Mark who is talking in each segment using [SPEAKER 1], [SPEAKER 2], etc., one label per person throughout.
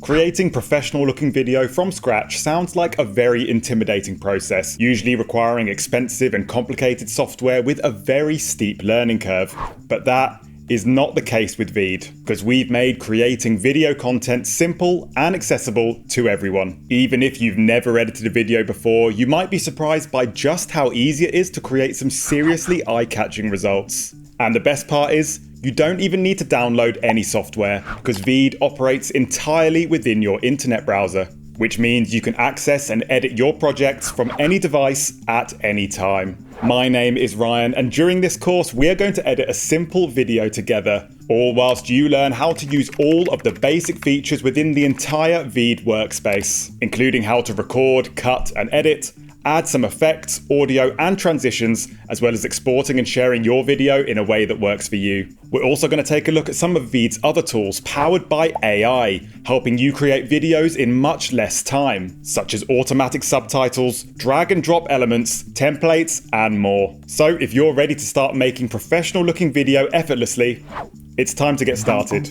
[SPEAKER 1] Creating professional looking video from scratch sounds like a very intimidating process, usually requiring expensive and complicated software with a very steep learning curve. But that is not the case with VEED, because we've made creating video content simple and accessible to everyone. Even if you've never edited a video before, you might be surprised by just how easy it is to create some seriously eye-catching results. And the best part is, you don't even need to download any software, because VEED operates entirely within your internet browser, which means you can access and edit your projects from any device at any time. My name is Ryan, and during this course we are going to edit a simple video together, all whilst you learn how to use all of the basic features within the entire VEED workspace, including how to record, cut and edit, add some effects, audio and transitions, as well as exporting and sharing your video in a way that works for you. We're also going to take a look at some of VEED's other tools powered by AI, helping you create videos in much less time, such as automatic subtitles, drag and drop elements, templates, and more. So if you're ready to start making professional looking video effortlessly, it's time to get started.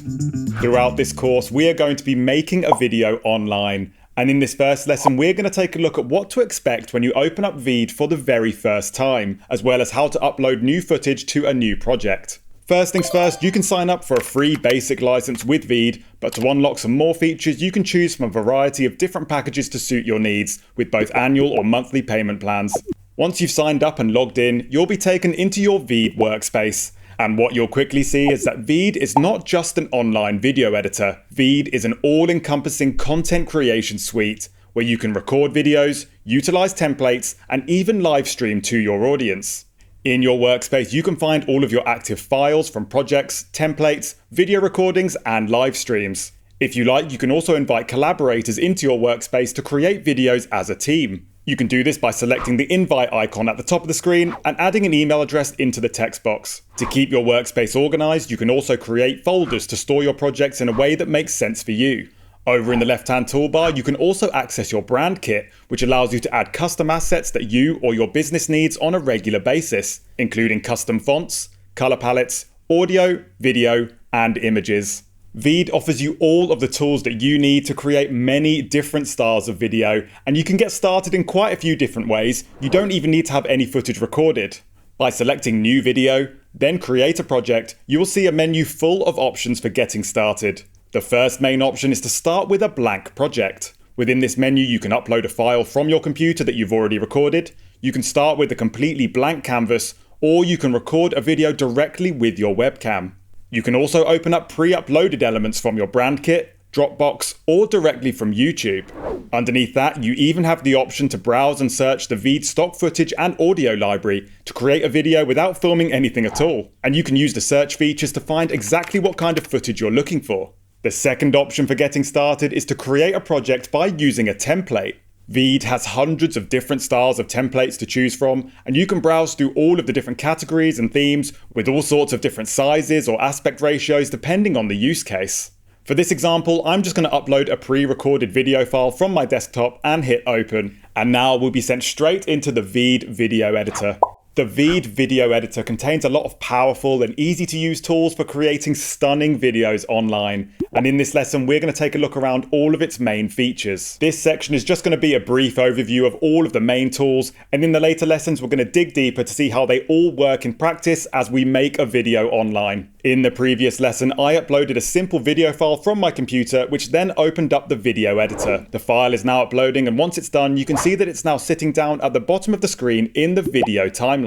[SPEAKER 1] Throughout this course, we are going to be making a video online. And in this first lesson, we're going to take a look at what to expect when you open up VEED for the very first time, as well as how to upload new footage to a new project. First things first, you can sign up for a free basic license with VEED, but to unlock some more features, you can choose from a variety of different packages to suit your needs, with both annual or monthly payment plans. Once you've signed up and logged in, you'll be taken into your VEED workspace. And what you'll quickly see is that VEED is not just an online video editor. VEED is an all-encompassing content creation suite where you can record videos, utilize templates, and even live stream to your audience. In your workspace, you can find all of your active files from projects, templates, video recordings, and live streams. If you like, you can also invite collaborators into your workspace to create videos as a team. You can do this by selecting the invite icon at the top of the screen and adding an email address into the text box. To keep your workspace organized, you can also create folders to store your projects in a way that makes sense for you. Over in the left-hand toolbar, you can also access your brand kit, which allows you to add custom assets that you or your business needs on a regular basis, including custom fonts, color palettes, audio, video, and images. VEED offers you all of the tools that you need to create many different styles of video, and you can get started in quite a few different ways. You don't even need to have any footage recorded. By selecting New Video, then Create a Project, you will see a menu full of options for getting started. The first main option is to start with a blank project. Within this menu, you can upload a file from your computer that you've already recorded. You can start with a completely blank canvas, or you can record a video directly with your webcam. You can also open up pre-uploaded elements from your brand kit, Dropbox, or directly from YouTube. Underneath that, you even have the option to browse and search the VEED stock footage and audio library to create a video without filming anything at all. And you can use the search features to find exactly what kind of footage you're looking for. The second option for getting started is to create a project by using a template. VEED has hundreds of different styles of templates to choose from, and you can browse through all of the different categories and themes with all sorts of different sizes or aspect ratios depending on the use case. For this example, I'm just going to upload a pre-recorded video file from my desktop and hit open, and now we'll be sent straight into the VEED video editor. The VEED video editor contains a lot of powerful and easy to use tools for creating stunning videos online. And in this lesson, we're going to take a look around all of its main features. This section is just going to be a brief overview of all of the main tools. And in the later lessons, we're going to dig deeper to see how they all work in practice as we make a video online. In the previous lesson, I uploaded a simple video file from my computer, which then opened up the video editor. The file is now uploading, and once it's done, you can see that it's now sitting down at the bottom of the screen in the video timeline.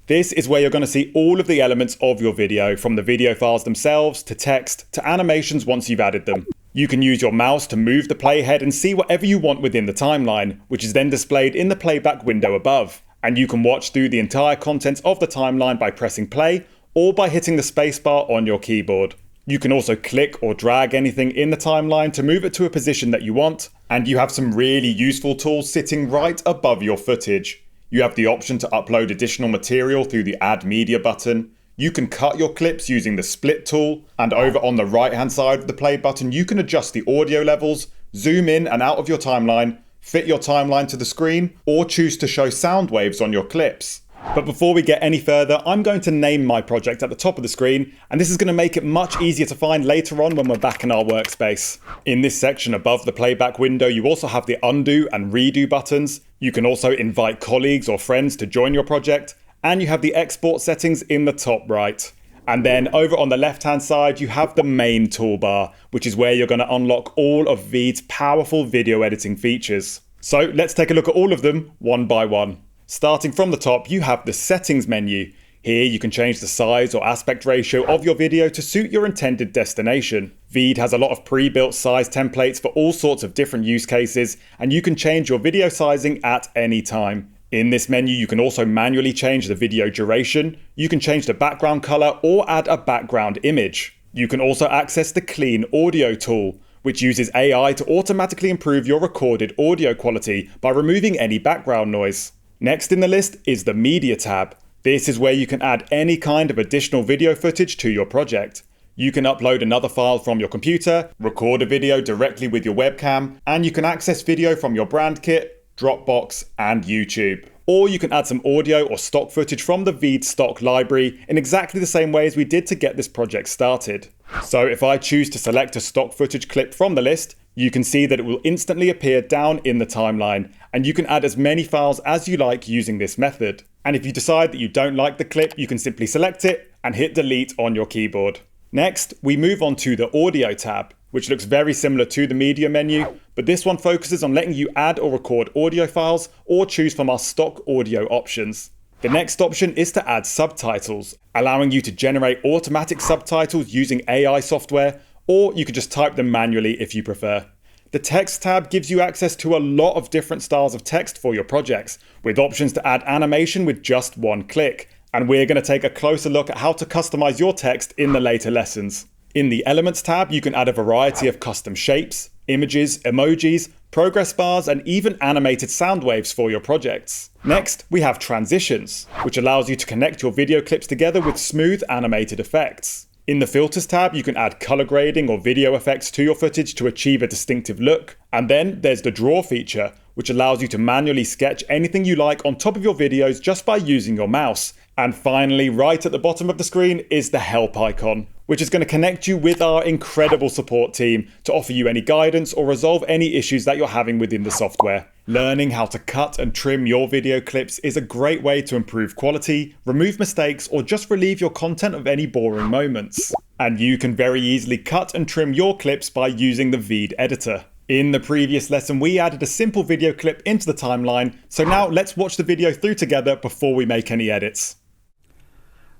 [SPEAKER 1] This is where you're going to see all of the elements of your video, from the video files themselves, to text, to animations once you've added them. You can use your mouse to move the playhead and see whatever you want within the timeline, which is then displayed in the playback window above. And you can watch through the entire contents of the timeline by pressing play, or by hitting the spacebar on your keyboard. You can also click or drag anything in the timeline to move it to a position that you want, and you have some really useful tools sitting right above your footage. You have the option to upload additional material through the Add Media button. You can cut your clips using the Split tool, and over on the right hand side of the play button, you can adjust the audio levels, zoom in and out of your timeline, fit your timeline to the screen, or choose to show sound waves on your clips. But before we get any further, I'm going to name my project at the top of the screen, and this is going to make it much easier to find later on when we're back in our workspace. In this section above the playback window, you also have the undo and redo buttons. You can also invite colleagues or friends to join your project, and you have the export settings in the top right. And then over on the left-hand side, you have the main toolbar, which is where you're going to unlock all of VEED's powerful video editing features. So let's take a look at all of them one by one. Starting from the top, you have the settings menu. Here you can change the size or aspect ratio of your video to suit your intended destination. VEED has a lot of pre-built size templates for all sorts of different use cases, and you can change your video sizing at any time. In this menu, you can also manually change the video duration. You can change the background color or add a background image. You can also access the Clean Audio tool, which uses AI to automatically improve your recorded audio quality by removing any background noise. Next in the list is the Media tab. This is where you can add any kind of additional video footage to your project. You can upload another file from your computer, record a video directly with your webcam, and you can access video from your brand kit, Dropbox, and YouTube. Or you can add some audio or stock footage from the VEED stock library in exactly the same way as we did to get this project started. So if I choose to select a stock footage clip from the list, you can see that it will instantly appear down in the timeline, and you can add as many files as you like using this method. And if you decide that you don't like the clip, you can simply select it and hit delete on your keyboard. Next, we move on to the Audio tab, which looks very similar to the Media menu, but this one focuses on letting you add or record audio files or choose from our stock audio options. The next option is to add subtitles, allowing you to generate automatic subtitles using AI software, or you can just type them manually if you prefer. The Text tab gives you access to a lot of different styles of text for your projects, with options to add animation with just one click. And we're going to take a closer look at how to customize your text in the later lessons. In the Elements tab, you can add a variety of custom shapes, images, emojis, progress bars, and even animated sound waves for your projects. Next, we have Transitions, which allows you to connect your video clips together with smooth animated effects. In the Filters tab, you can add color grading or video effects to your footage to achieve a distinctive look. And then there's the Draw feature, which allows you to manually sketch anything you like on top of your videos just by using your mouse. And finally, right at the bottom of the screen is the Help icon, which is going to connect you with our incredible support team to offer you any guidance or resolve any issues that you're having within the software. Learning how to cut and trim your video clips is a great way to improve quality, remove mistakes, or just relieve your content of any boring moments. And you can very easily cut and trim your clips by using the VEED editor. In the previous lesson, we added a simple video clip into the timeline, so now let's watch the video through together before we make any edits.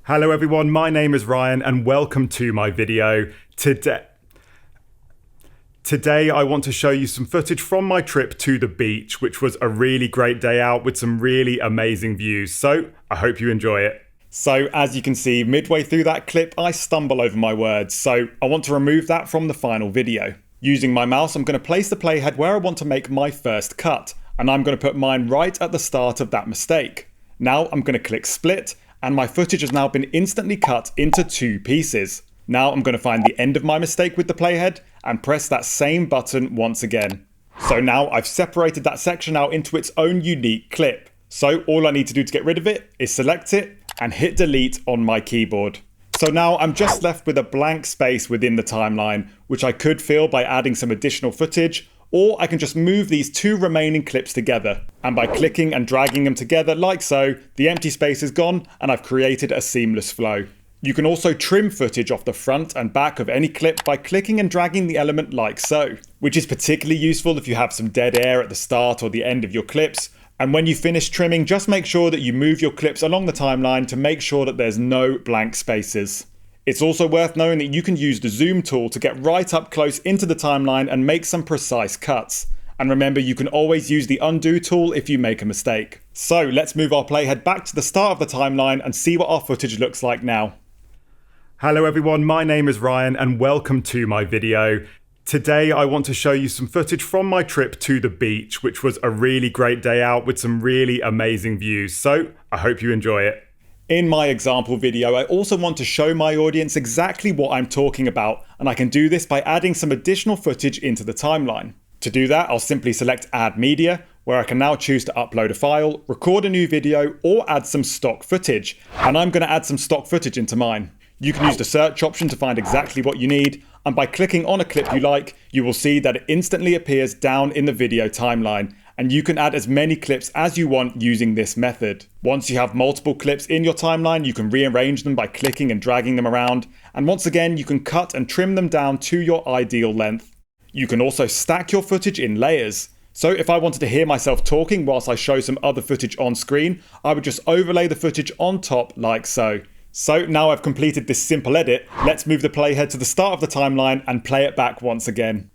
[SPEAKER 1] Hello everyone, my name is Ryan and welcome to my video. Today I want to show you some footage from my trip to the beach, which was a really great day out with some really amazing views, so I hope you enjoy it. So as you can see, midway through that clip, I stumble over my words, so I want to remove that from the final video. Using my mouse, I'm going to place the playhead where I want to make my first cut, and I'm going to put mine right at the start of that mistake. Now I'm going to click split, and my footage has now been instantly cut into two pieces. Now I'm going to find the end of my mistake with the playhead and press that same button once again. So now I've separated that section out into its own unique clip. So all I need to do to get rid of it is select it and hit delete on my keyboard. So now I'm just left with a blank space within the timeline, which I could fill by adding some additional footage, or I can just move these two remaining clips together. And by clicking and dragging them together like so, the empty space is gone and I've created a seamless flow. You can also trim footage off the front and back of any clip by clicking and dragging the element like so, which is particularly useful if you have some dead air at the start or the end of your clips. And when you finish trimming, just make sure that you move your clips along the timeline to make sure that there's no blank spaces. It's also worth knowing that you can use the zoom tool to get right up close into the timeline and make some precise cuts. And remember, you can always use the undo tool if you make a mistake. So let's move our playhead back to the start of the timeline and see what our footage looks like now. Hello everyone, my name is Ryan and welcome to my video. Today I want to show you some footage from my trip to the beach, which was a really great day out with some really amazing views. So I hope you enjoy it. In my example video, I also want to show my audience exactly what I'm talking about, and I can do this by adding some additional footage into the timeline. To do that, I'll simply select Add Media, where I can now choose to upload a file, record a new video, or add some stock footage. And I'm going to add some stock footage into mine. You can use the search option to find exactly what you need, and by clicking on a clip you like, you will see that it instantly appears down in the video timeline, and you can add as many clips as you want using this method. Once you have multiple clips in your timeline, you can rearrange them by clicking and dragging them around, and once again you can cut and trim them down to your ideal length. You can also stack your footage in layers. So if I wanted to hear myself talking whilst I show some other footage on screen, I would just overlay the footage on top like so. So now I've completed this simple edit, let's move the playhead to the start of the timeline and play it back once again.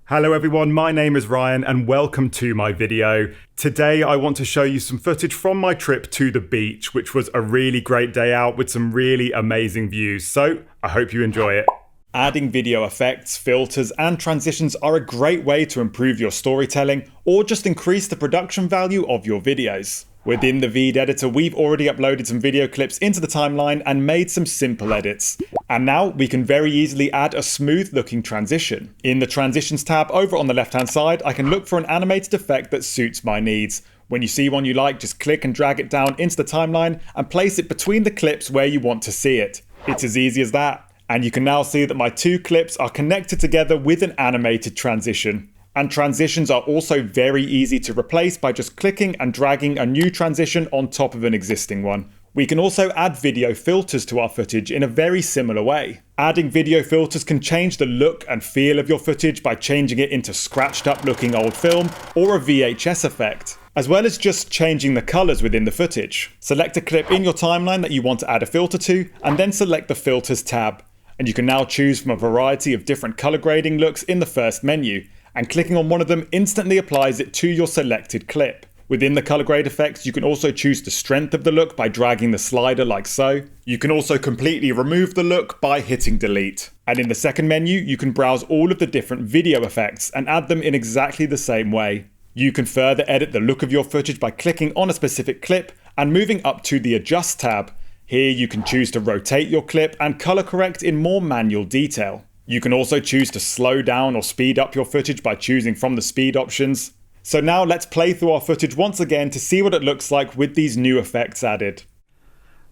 [SPEAKER 1] Hello everyone, my name is Ryan and welcome to my video. Today I want to show you some footage from my trip to the beach, which was a really great day out with some really amazing views. So I hope you enjoy it. Adding video effects, filters, and transitions are a great way to improve your storytelling or just increase the production value of your videos. Within the VEED editor, we've already uploaded some video clips into the timeline and made some simple edits. And now we can very easily add a smooth looking transition. In the transitions tab over on the left hand side, I can look for an animated effect that suits my needs. When you see one you like, just click and drag it down into the timeline and place it between the clips where you want to see it. It's as easy as that. And you can now see that my two clips are connected together with an animated transition. And transitions are also very easy to replace by just clicking and dragging a new transition on top of an existing one. We can also add video filters to our footage in a very similar way. Adding video filters can change the look and feel of your footage by changing it into scratched up looking old film or a VHS effect, as well as just changing the colors within the footage. Select a clip in your timeline that you want to add a filter to, and then select the filters tab. And you can now choose from a variety of different color grading looks in the first menu, and clicking on one of them instantly applies it to your selected clip. Within the color grade effects, you can also choose the strength of the look by dragging the slider like so. You can also completely remove the look by hitting delete. And in the second menu, you can browse all of the different video effects and add them in exactly the same way. You can further edit the look of your footage by clicking on a specific clip and moving up to the Adjust tab. Here you can choose to rotate your clip and color correct in more manual detail. You can also choose to slow down or speed up your footage by choosing from the speed options. So now let's play through our footage once again to see what it looks like with these new effects added.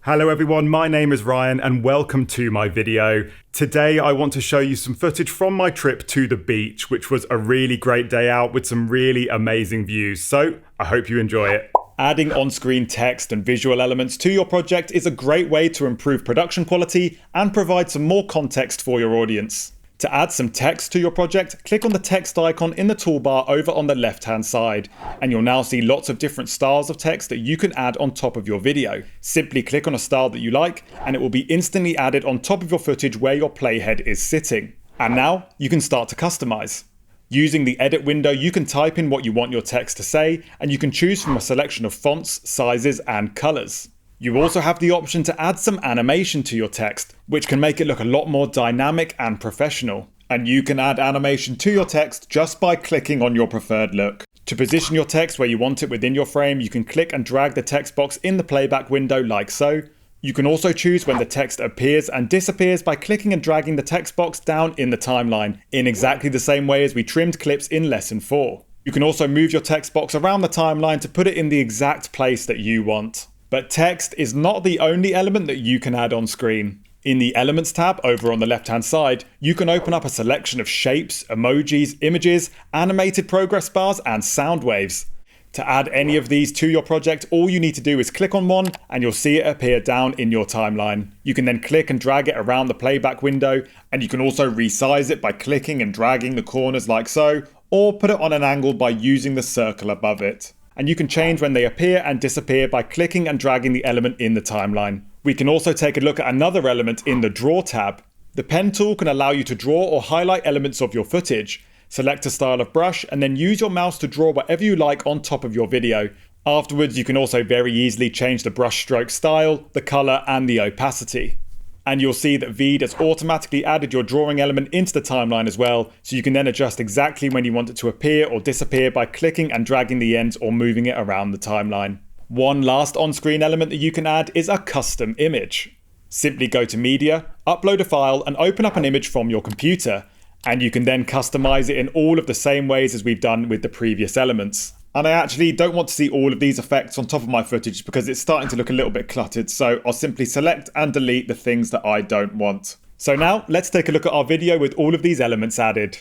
[SPEAKER 1] Hello everyone, my name is Ryan and welcome to my video. Today I want to show you some footage from my trip to the beach, which was a really great day out with some really amazing views. So I hope you enjoy it. Adding on-screen text and visual elements to your project is a great way to improve production quality and provide some more context for your audience. To add some text to your project, click on the text icon in the toolbar over on the left-hand side, and you'll now see lots of different styles of text that you can add on top of your video. Simply click on a style that you like, and it will be instantly added on top of your footage where your playhead is sitting. And now you can start to customize. Using the edit window, you can type in what you want your text to say, and you can choose from a selection of fonts, sizes, and colors. You also have the option to add some animation to your text, which can make it look a lot more dynamic and professional. And you can add animation to your text just by clicking on your preferred look. To position your text where you want it within your frame, you can click and drag the text box in the playback window like so. You can also choose when the text appears and disappears by clicking and dragging the text box down in the timeline, in exactly the same way as we trimmed clips in lesson 4. You can also move your text box around the timeline to put it in the exact place that you want. But text is not the only element that you can add on screen. In the Elements tab over on the left-hand side, you can open up a selection of shapes, emojis, images, animated progress bars, and sound waves. To add any of these to your project, all you need to do is click on one and you'll see it appear down in your timeline. You can then click and drag it around the playback window, and you can also resize it by clicking and dragging the corners like so, or put it on an angle by using the circle above it. And you can change when they appear and disappear by clicking and dragging the element in the timeline. We can also take a look at another element in the Draw tab. The pen tool can allow you to draw or highlight elements of your footage. Select a style of brush and then use your mouse to draw whatever you like on top of your video. Afterwards, you can also very easily change the brush stroke style, the color, and the opacity. And you'll see that VEED has automatically added your drawing element into the timeline as well, so you can then adjust exactly when you want it to appear or disappear by clicking and dragging the ends or moving it around the timeline. One last on-screen element that you can add is a custom image. Simply go to Media, upload a file, and open up an image from your computer. And you can then customize it in all of the same ways as we've done with the previous elements. And I actually don't want to see all of these effects on top of my footage because it's starting to look a little bit cluttered, so I'll simply select and delete the things that I don't want. So now, let's take a look at our video with all of these elements added.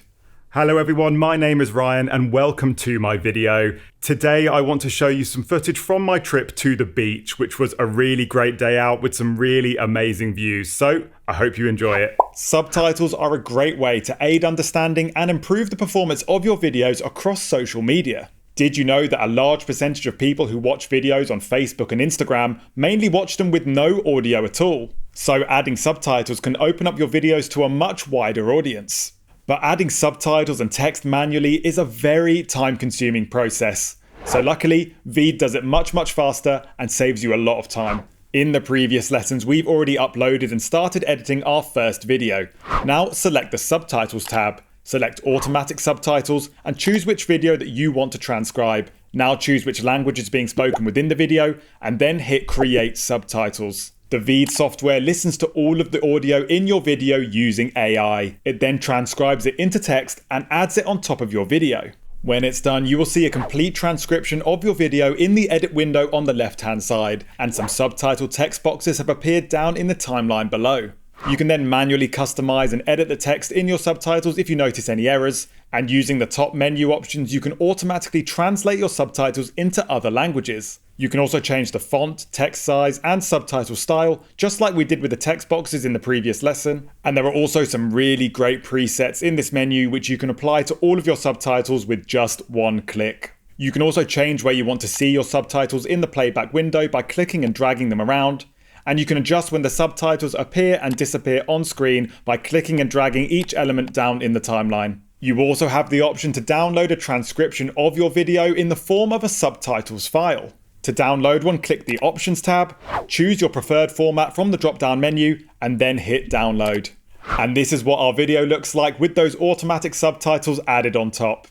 [SPEAKER 1] Hello everyone, my name is Ryan and welcome to my video. Today I want to show you some footage from my trip to the beach, which was a really great day out with some really amazing views, so I hope you enjoy it. Subtitles are a great way to aid understanding and improve the performance of your videos across social media. Did you know that a large percentage of people who watch videos on Facebook and Instagram mainly watch them with no audio at all? So adding subtitles can open up your videos to a much wider audience. But adding subtitles and text manually is a very time-consuming process. So luckily, VEED does it much faster and saves you a lot of time. In the previous lessons, we've already uploaded and started editing our first video. Now select the Subtitles tab. Select Automatic Subtitles and choose which video that you want to transcribe. Now choose which language is being spoken within the video and then hit Create Subtitles. The VEED software listens to all of the audio in your video using AI. It then transcribes it into text and adds it on top of your video. When it's done, you will see a complete transcription of your video in the edit window on the left-hand side, and some subtitle text boxes have appeared down in the timeline below. You can then manually customize and edit the text in your subtitles if you notice any errors, and using the top menu options you can automatically translate your subtitles into other languages. You can also change the font, text size and subtitle style, just like we did with the text boxes in the previous lesson. And there are also some really great presets in this menu which you can apply to all of your subtitles with just one click. You can also change where you want to see your subtitles in the playback window by clicking and dragging them around. And you can adjust when the subtitles appear and disappear on screen by clicking and dragging each element down in the timeline. You also have the option to download a transcription of your video in the form of a subtitles file. To download one, click the Options tab, choose your preferred format from the drop-down menu, and then hit download. And this is what our video looks like with those automatic subtitles added on top.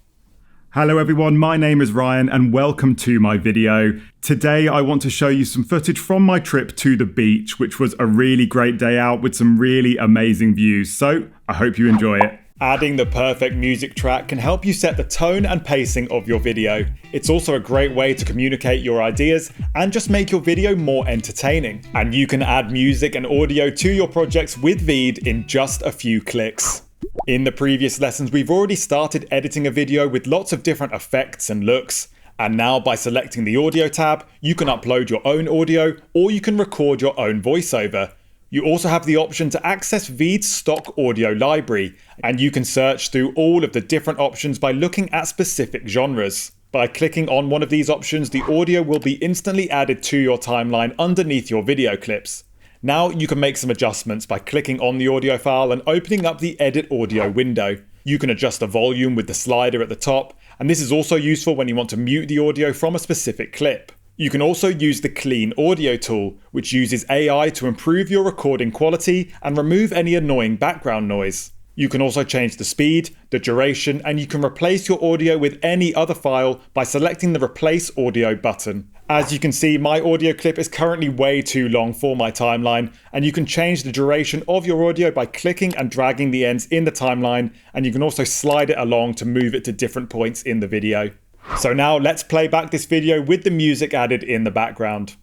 [SPEAKER 1] Hello everyone, my name is Ryan and welcome to my video. Today I want to show you some footage from my trip to the beach, which was a really great day out with some really amazing views, so I hope you enjoy it. Adding the perfect music track can help you set the tone and pacing of your video. It's also a great way to communicate your ideas and just make your video more entertaining. And you can add music and audio to your projects with VEED in just a few clicks. In the previous lessons, we've already started editing a video with lots of different effects and looks. And now by selecting the audio tab, you can upload your own audio or you can record your own voiceover. You also have the option to access VEED's stock audio library, and you can search through all of the different options by looking at specific genres. By clicking on one of these options, the audio will be instantly added to your timeline underneath your video clips. Now you can make some adjustments by clicking on the audio file and opening up the Edit Audio window. You can adjust the volume with the slider at the top, and this is also useful when you want to mute the audio from a specific clip. You can also use the Clean Audio tool, which uses AI to improve your recording quality and remove any annoying background noise. You can also change the speed, the duration, and you can replace your audio with any other file by selecting the Replace Audio button. As you can see, my audio clip is currently way too long for my timeline, and you can change the duration of your audio by clicking and dragging the ends in the timeline, and you can also slide it along to move it to different points in the video. So now let's play back this video with the music added in the background.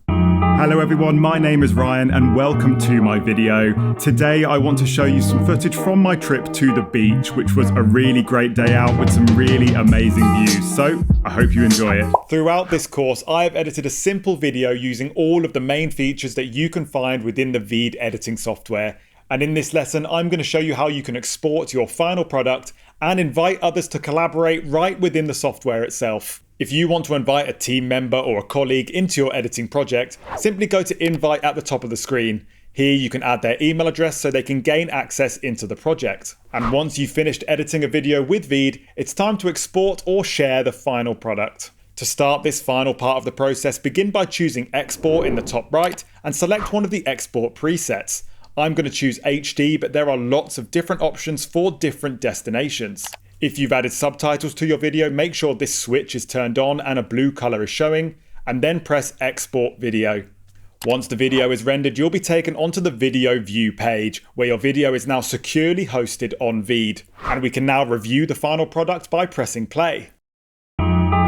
[SPEAKER 1] Hello everyone, my name is Ryan and welcome to my video. Today I want to show you some footage from my trip to the beach, which was a really great day out with some really amazing views, so I hope you enjoy it. Throughout this course, I have edited a simple video using all of the main features that you can find within the VEED editing software. And in this lesson, I'm going to show you how you can export your final product and invite others to collaborate right within the software itself. If you want to invite a team member or a colleague into your editing project, simply go to Invite at the top of the screen. Here you can add their email address so they can gain access into the project. And once you've finished editing a video with VEED, it's time to export or share the final product. To start this final part of the process, begin by choosing Export in the top right and select one of the export presets. I'm going to choose HD, but there are lots of different options for different destinations. If you've added subtitles to your video, make sure this switch is turned on and a blue color is showing, and then press Export Video. Once the video is rendered, you'll be taken onto the video view page, where your video is now securely hosted on VEED. And we can now review the final product by pressing play.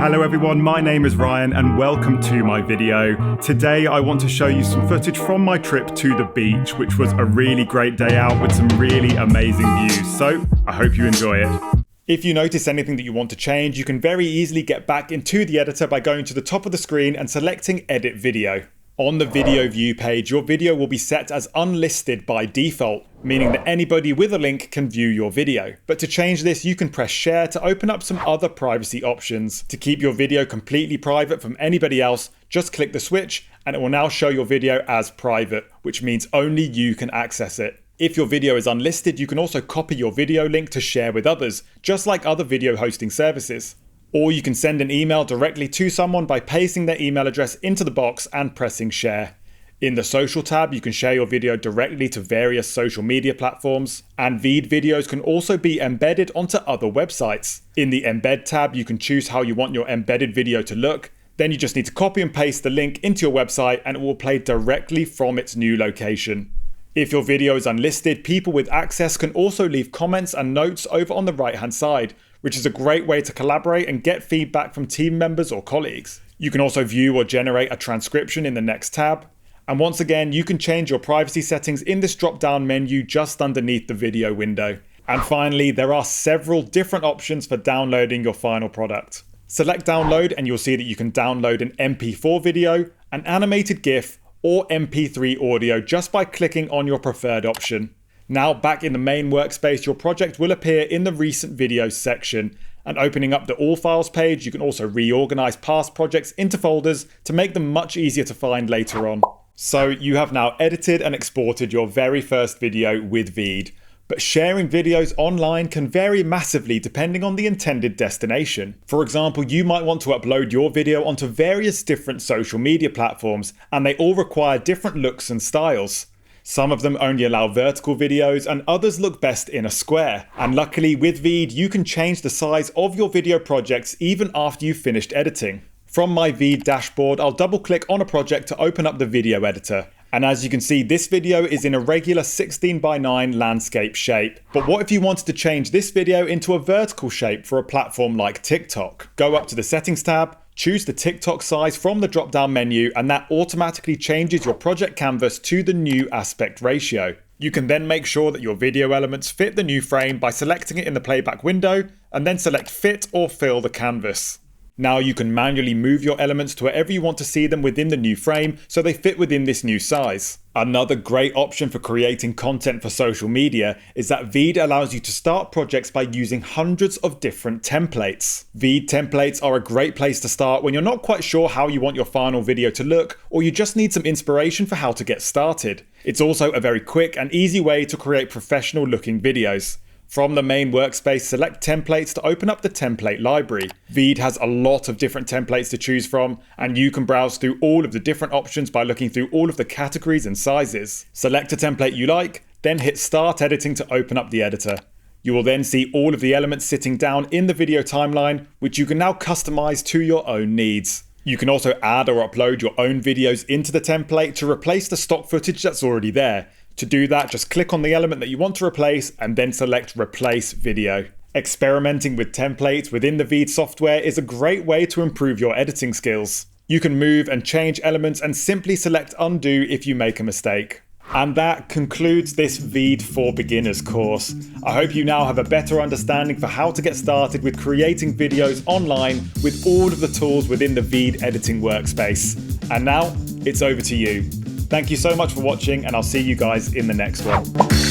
[SPEAKER 1] Hello everyone, my name is Ryan and welcome to my video. Today I want to show you some footage from my trip to the beach, which was a really great day out with some really amazing views, so I hope you enjoy it. If you notice anything that you want to change, you can very easily get back into the editor by going to the top of the screen and selecting Edit Video. On the video view page, your video will be set as unlisted by default, meaning that anybody with a link can view your video. But to change this, you can press share to open up some other privacy options. To keep your video completely private from anybody else, just click the switch and it will now show your video as private, which means only you can access it. If your video is unlisted, you can also copy your video link to share with others, just like other video hosting services. Or you can send an email directly to someone by pasting their email address into the box and pressing share. In the social tab, you can share your video directly to various social media platforms, and VEED videos can also be embedded onto other websites. In the embed tab, you can choose how you want your embedded video to look. Then you just need to copy and paste the link into your website and it will play directly from its new location. If your video is unlisted, people with access can also leave comments and notes over on the right-hand side, which is a great way to collaborate and get feedback from team members or colleagues. You can also view or generate a transcription in the next tab. And once again, you can change your privacy settings in this drop-down menu just underneath the video window. And finally, there are several different options for downloading your final product. Select download and you'll see that you can download an MP4 video, an animated GIF, or MP3 audio just by clicking on your preferred option. Now back in the main workspace, your project will appear in the recent videos section, and opening up the all files page, you can also reorganize past projects into folders to make them much easier to find later on. So you have now edited and exported your very first video with VEED. But sharing videos online can vary massively depending on the intended destination. For example, you might want to upload your video onto various different social media platforms, and they all require different looks and styles. Some of them only allow vertical videos and others look best in a square. And luckily with VEED, you can change the size of your video projects even after you've finished editing. From my VEED dashboard, I'll double click on a project to open up the video editor. And as you can see, this video is in a regular 16:9 landscape shape. But what if you wanted to change this video into a vertical shape for a platform like TikTok? Go up to the settings tab, choose the TikTok size from the drop-down menu, and that automatically changes your project canvas to the new aspect ratio. You can then make sure that your video elements fit the new frame by selecting it in the playback window, and then select fit or fill the canvas. Now you can manually move your elements to wherever you want to see them within the new frame so they fit within this new size. Another great option for creating content for social media is that VEED allows you to start projects by using hundreds of different templates. VEED templates are a great place to start when you're not quite sure how you want your final video to look, or you just need some inspiration for how to get started. It's also a very quick and easy way to create professional looking videos. From the main workspace, select templates to open up the template library. VEED has a lot of different templates to choose from, and you can browse through all of the different options by looking through all of the categories and sizes. Select a template you like, then hit Start Editing to open up the editor. You will then see all of the elements sitting down in the video timeline, which you can now customize to your own needs. You can also add or upload your own videos into the template to replace the stock footage that's already there. To do that, just click on the element that you want to replace and then select Replace Video. Experimenting with templates within the VEED software is a great way to improve your editing skills. You can move and change elements and simply select Undo if you make a mistake. And that concludes this VEED for Beginners course. I hope you now have a better understanding for how to get started with creating videos online with all of the tools within the VEED editing workspace. And now, it's over to you. Thank you so much for watching, and I'll see you guys in the next one.